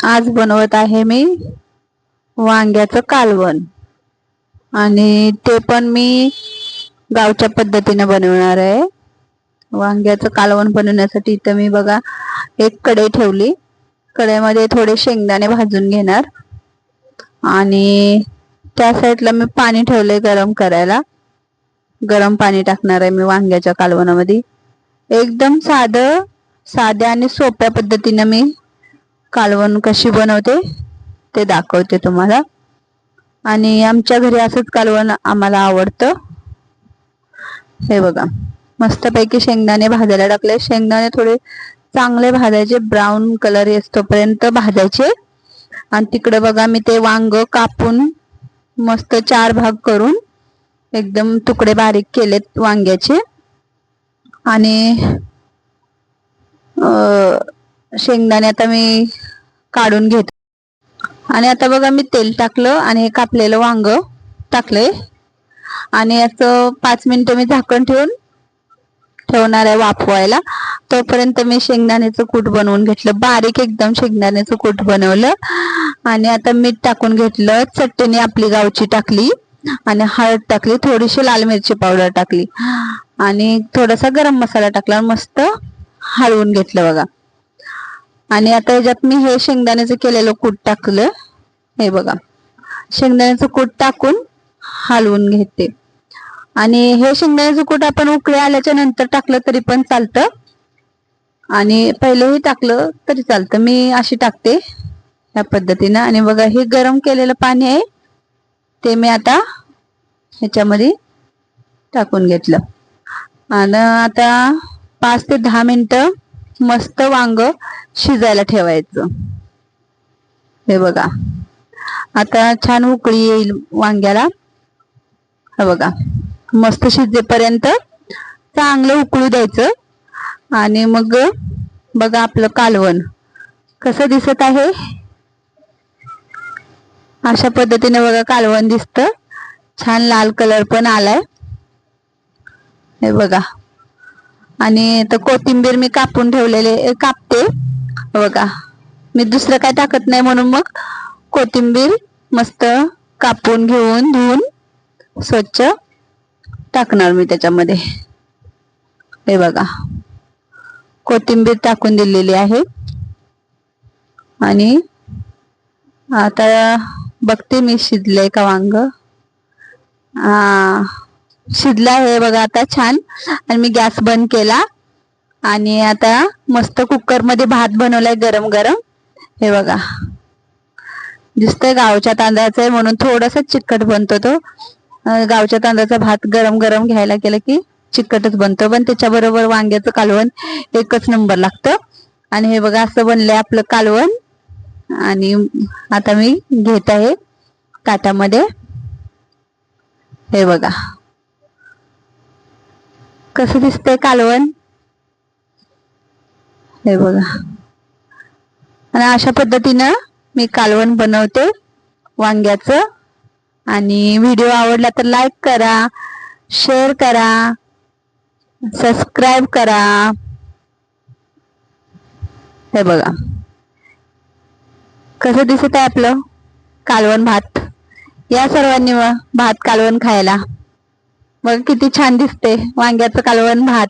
आज बनवत आहे मी वांग्याचं कालवण आणि ते पण मी गावच्या पद्धतीने बनवणार आहे। वांग्याचं कालवण बनवण्यासाठी इथं मी बघा एक कढई ठेवली। कढईमध्ये थोडे शेंगदाणे भाजून घेणार आणि त्या साईडला मी पाणी ठेवले गरम करायला। गरम पाणी टाकणार आहे मी वांग्याच्या कालवणामध्ये। एकदम साध्या आणि सोप्या पद्धतीने मी कालवण कशी बनवते ते दाखवते तुम्हाला। आणि आमच्या घरी असंच कालवण आम्हाला आवडतं। हे बघा मस्तपैकी शेंगदाणे भाजायला टाकले। शेंगदाणे थोडे चांगले भाजायचे, ब्राऊन कलर येतोपर्यंत भाजायचे। आणि तिकडे बघा मी ते वांग कापून मस्त 4 भाग करून एकदम तुकडे बारीक केलेत वांग्याचे। आणि शेंगदाणे आता मी काढून घेते। आणि आता बघा मी तेल टाकलं आणि हे कापलेलं वांग टाकले आणि याचं 5 मिनिटं मी झाकण ठेवणार आहे वाफवायला। तोपर्यंत मी शेंगदाण्याचं कूट बनवून घेतलं, बारीक एकदम शेंगदाण्याचं कूट बनवलं। आणि आता मीठ टाकून घेतलं, चटणी आपली गावची टाकली आणि हळद टाकली, थोडीशी लाल मिरची पावडर टाकली आणि थोडासा गरम मसाला टाकला, मस्त हलवून घेतलं बघा। आणि आता याच्यात मी हे शेंगदाण्याचं केलेलं कूट टाकलं। हे बघा शेंगदाण्याचं कूट टाकून हलवून घेते। आणि हे शेंगदाण्याचं कूट आपण उकळी आल्याच्या नंतर टाकलं तरी पण चालतं आणि पहिलेही टाकलं तरी चालतं। मी अशी टाकते या पद्धतीनं। आणि बघा हे गरम केलेलं पाणी आहे ते मी आता ह्याच्यामध्ये टाकून घेतलं आणि आता 5 ते 10 मिनिटं मस्त वांग शिजायला ठेवायचं। हे बघा आता छान उकळी येईल वांग्याला। हे बघा मस्त शिजेपर्यंत चांगलं उकळू द्यायचं। आणि मग बघा आपलं कालवण कसं दिसत आहे, अशा पद्धतीने बघा कालवण दिसतं। छान लाल कलर पण आलाय हे बघा। आणि तर कोथिंबीर मी कापून ठेवलेले कापते बघा, मी दुसरं काय टाकत नाही म्हणून मग कोथिंबीर मस्त कापून घेऊन धुवून स्वच्छ टाकणार मी त्याच्यामध्ये। हे बघा कोथिंबीर टाकून दिलेली आहे आणि आता बघते मी शिजलंय का वांग। शिजलं आहे बघा आता छान। आणि मी गॅस बंद केला आणि आता मस्त कुकर मध्ये भात बनवलाय गरम गरम। हे बघा दिसतंय गावच्या तांदळाचा आहे म्हणून थोडासा चिकट बनतो तो। गावच्या तांदळाचा भात गरम गरम घ्यायला केलं की चिकटच बनतो, पण त्याच्याबरोबर वांग्याचं कालवण एकच नंबर लागतं। आणि हे बघा असं बनलंय आपलं कालवण। आणि आता मी घेत आहे ताटामध्ये। हे बघा कसं दिसतंय कालवण, हे बघा। आणि अशा पद्धतीनं मी कालवण बनवते वांग्याचं। आणि व्हिडिओ आवडला तर लाईक करा, शेअर करा, सबस्क्राईब करा। हे बघा कसं दिसत आहे आपलं कालवण भात। या सर्वांनी भात कालवण खायला, बघ किती छान दिसते वांग्याचं कालवण भात।